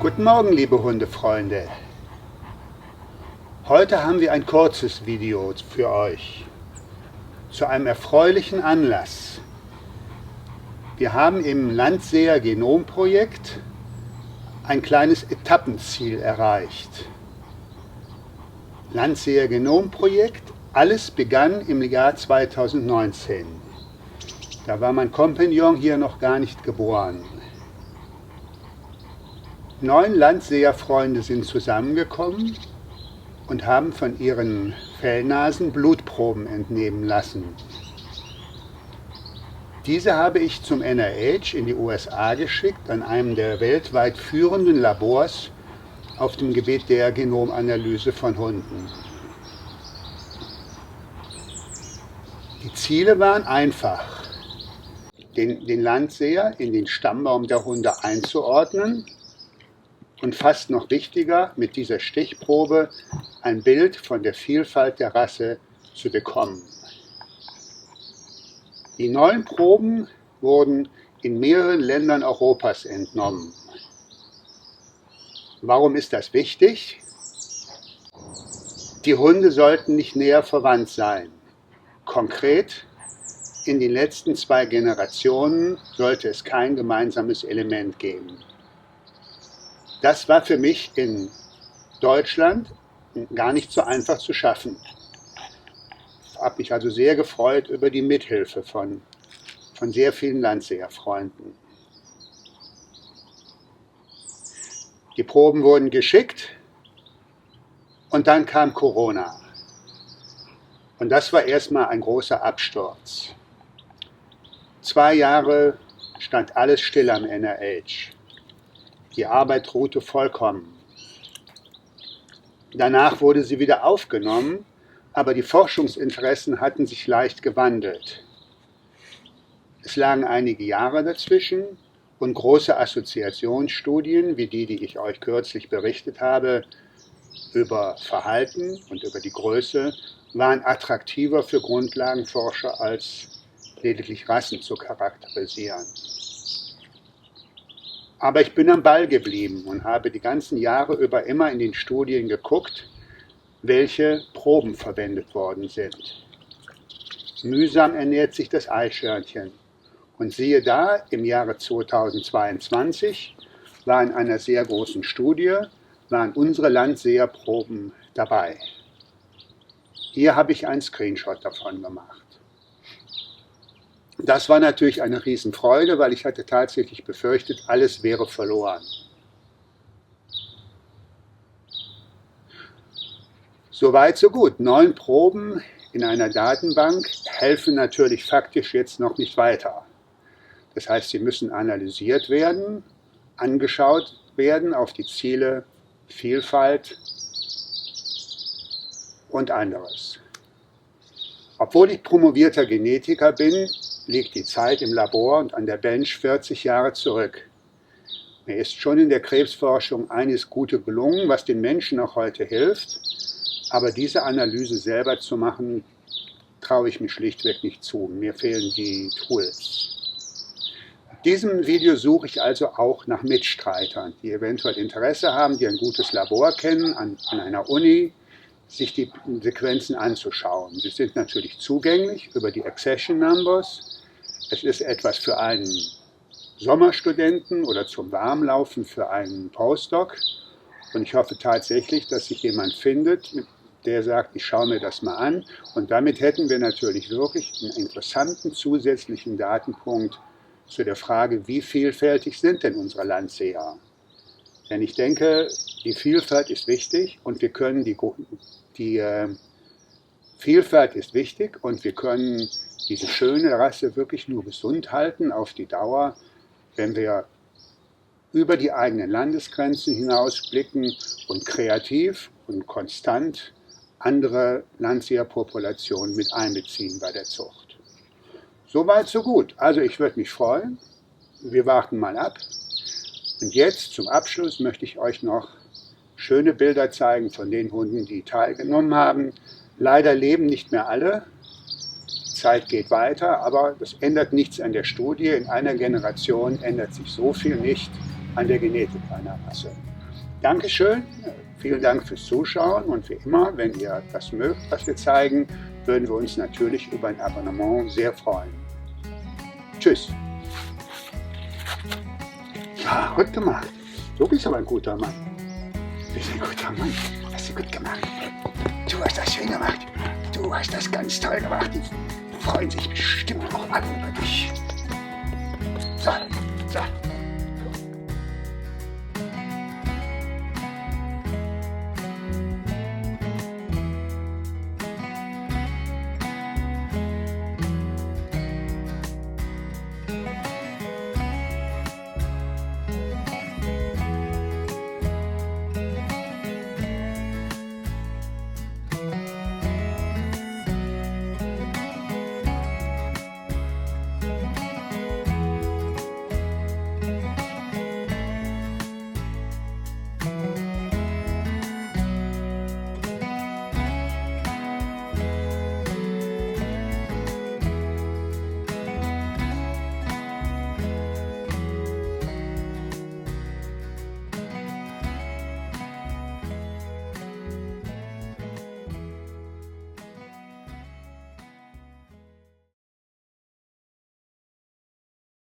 Guten Morgen, liebe Hundefreunde. Heute haben wir ein kurzes Video für euch zu einem erfreulichen Anlass. Wir haben im Landseer Genomprojekt ein kleines Etappenziel erreicht. Landseer Genomprojekt, alles begann im Jahr 2019. Da war mein Kompagnon hier noch gar nicht geboren. 9 Landseerfreunde sind zusammengekommen und haben von ihren Fellnasen Blutproben entnehmen lassen. Diese habe ich zum NIH in die USA geschickt, an einem der weltweit führenden Labors auf dem Gebiet der Genomanalyse von Hunden. Die Ziele waren einfach: den Landseer in den Stammbaum der Hunde einzuordnen und fast noch wichtiger, mit dieser Stichprobe ein Bild von der Vielfalt der Rasse zu bekommen. Die 9 Proben wurden in mehreren Ländern Europas entnommen. Warum ist das wichtig? Die Hunde sollten nicht näher verwandt sein. Konkret, in den letzten 2 Generationen sollte es kein gemeinsames Element geben. Das war für mich in Deutschland gar nicht so einfach zu schaffen. Ich habe mich also sehr gefreut über die Mithilfe von sehr vielen Landseerfreunden. Die Proben wurden geschickt und dann kam Corona. Und das war erstmal ein großer Absturz. 2 Jahre stand alles still am NIH. Die Arbeit ruhte vollkommen. Danach wurde sie wieder aufgenommen, aber die Forschungsinteressen hatten sich leicht gewandelt. Es lagen einige Jahre dazwischen und große Assoziationsstudien, wie die ich euch kürzlich berichtet habe, über Verhalten und über die Größe, waren attraktiver für Grundlagenforscher als lediglich Rassen zu charakterisieren. Aber ich bin am Ball geblieben und habe die ganzen Jahre über immer in den Studien geguckt, welche Proben verwendet worden sind. Mühsam ernährt sich das Eichhörnchen. Und siehe da, im Jahre 2022 war in einer sehr großen Studie, waren unsere Landseerproben dabei. Hier habe ich einen Screenshot davon gemacht. Das war natürlich eine Riesenfreude, weil ich hatte tatsächlich befürchtet, alles wäre verloren. Soweit, so gut. 9 Proben in einer Datenbank helfen natürlich faktisch jetzt noch nicht weiter. Das heißt, sie müssen analysiert werden, angeschaut werden auf die Ziele Vielfalt und anderes. Obwohl ich promovierter Genetiker bin, liegt die Zeit im Labor und an der Bench 40 Jahre zurück. Mir ist schon in der Krebsforschung eines Gute gelungen, was den Menschen auch heute hilft, aber diese Analyse selber zu machen, traue ich mir schlichtweg nicht zu. Mir fehlen die Tools. In diesem Video suche ich also auch nach Mitstreitern, die eventuell Interesse haben, die ein gutes Labor kennen, an einer Uni, sich die Sequenzen anzuschauen. Sie sind natürlich zugänglich über die Accession Numbers. Es ist etwas für einen Sommerstudenten oder zum Warmlaufen für einen Postdoc. Und ich hoffe tatsächlich, dass sich jemand findet, der sagt, ich schaue mir das mal an. Und damit hätten wir natürlich wirklich einen interessanten zusätzlichen Datenpunkt zu der Frage, wie vielfältig sind denn unsere Landseer? Denn ich denke, die Vielfalt ist wichtig und wir können Vielfalt ist wichtig und wir können diese schöne Rasse wirklich nur gesund halten auf die Dauer, wenn wir über die eigenen Landesgrenzen hinausblicken und kreativ und konstant andere Landseerpopulationen mit einbeziehen bei der Zucht. Soweit, so gut. Also ich würde mich freuen. Wir warten mal ab. Und jetzt zum Abschluss möchte ich euch noch schöne Bilder zeigen von den Hunden, die teilgenommen haben. Leider leben nicht mehr alle. Die Zeit geht weiter, aber das ändert nichts an der Studie. In einer Generation ändert sich so viel nicht an der Genetik einer Rasse. Dankeschön, vielen Dank fürs Zuschauen und wie immer, wenn ihr das mögt, was wir zeigen, würden wir uns natürlich über ein Abonnement sehr freuen. Tschüss. Ja, gut gemacht. Du bist aber ein guter Mann. Du bist ein guter Mann. Hast du gut gemacht. Du hast das schön gemacht. Du hast das ganz toll gemacht. Die freuen sich bestimmt auch alle über dich. So, so.